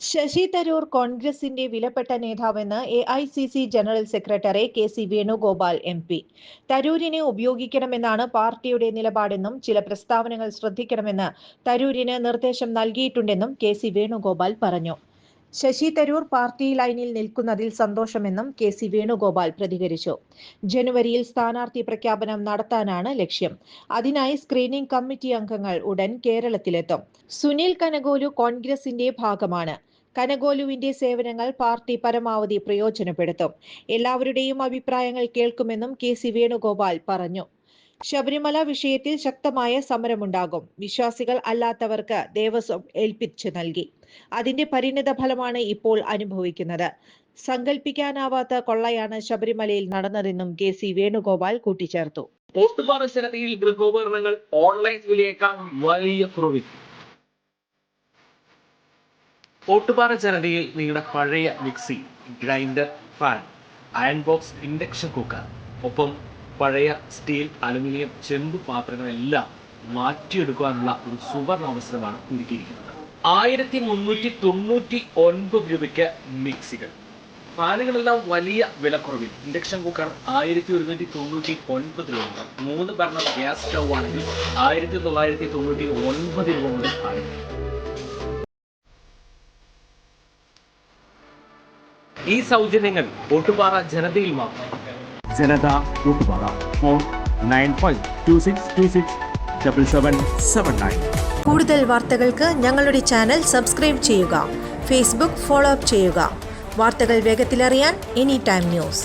ശശി തരൂർ കോൺഗ്രസിന്റെ വിലപ്പെട്ട നേതാവെന്ന് AICC general secretary KC Venugopal MP. തരൂരിനെ ഉപയോഗിക്കണമെന്നാണ് പാർട്ടിയുടെ നിലപാടെന്നും ചില പ്രസ്താവനകൾ ശ്രദ്ധിക്കണമെന്ന് തരൂരിന് നിർദ്ദേശം നൽകിയിട്ടുണ്ടെന്നും KC വേണുഗോപാൽ പറഞ്ഞു. ശശി തരൂർ പാർട്ടി ലൈനിൽ നിൽക്കുന്നതിൽ സന്തോഷമെന്നും KC വേണുഗോപാൽ പ്രതികരിച്ചു. ജനുവരിയിൽ സ്ഥാനാർത്ഥി പ്രഖ്യാപനം നടത്താനാണ് ലക്ഷ്യം. അതിനായി സ്ക്രീനിംഗ് കമ്മിറ്റി അംഗങ്ങൾ ഉടൻ കേരളത്തിലെത്തും. സുനിൽ കനകോലു കോൺഗ്രസിന്റെ ഭാഗമാണ്. കനകോലുവിന്റെ സേവനങ്ങൾ പാർട്ടി പരമാവധി പ്രയോജനപ്പെടുത്തും. എല്ലാവരുടെയും അഭിപ്രായങ്ങൾ കേൾക്കുമെന്നും KC വേണുഗോപാൽ പറഞ്ഞു. ശബരിമല വിഷയത്തിൽ ശക്തമായ സമരമുണ്ടാകും. വിശ്വാസികൾ അല്ലാത്തവർക്ക് ദേവസ്വം ഏൽപ്പിച്ചു നൽകി. അതിന്റെ പരിണിത ഫലമാണ് ഇപ്പോൾ അനുഭവിക്കുന്നത്. സങ്കല്പിക്കാനാവാത്ത കൊള്ളയാണ് ശബരിമലയിൽ നടന്നതെന്നും KC വേണുഗോപാൽ കൂട്ടിച്ചേർത്തു. ഓട്ടുപാറശ്ശേരിയിൽ ഗൃഹോപകരണങ്ങൾ ഓൺലൈൻ വിലയേക്കാൾ വലിയ കുറവിൽ. ഓട്ടുപാറ ജനതയിൽ നിങ്ങളുടെ പഴയ mixie, grinder, fan, iron box, induction cooker, ഒപ്പം പഴയ സ്റ്റീൽ, അലുമിനിയം, ചെമ്പ് പാത്രങ്ങളെല്ലാം മാറ്റിയെടുക്കാനുള്ള ഒരു സുവർണ അവസരമാണ് ഒരുക്കിയിരിക്കുന്നത്. 1399 രൂപയ്ക്ക് മിക്സികൾ, ഫാനുകളെല്ലാം വലിയ വിലക്കുറവിൽ. ഇൻഡക്ഷൻ കുക്കർ 1199 രൂപ. 3 ബർണർ ഗ്യാസ് സ്റ്റൗ ആണെങ്കിൽ 1999 രൂപ മുതൽ ആരംഭിക്കും. ഈ സൗജന്യങ്ങൾ ഓട്ടുപാറ ജനതയിൽ മാത്രം. ജനത ഓട്ടുപാറ. ഫോൺ 9526267779. കൂടുതൽ വാർത്തകൾക്ക് ഞങ്ങളുടെ ചാനൽ സബ്സ്ക്രൈബ് ചെയ്യുക. ഫേസ്ബുക്ക് ഫോളോ അപ്പ് ചെയ്യുക. വാർത്തകൾ വേഗത്തിലറിയാൻ Anytime News.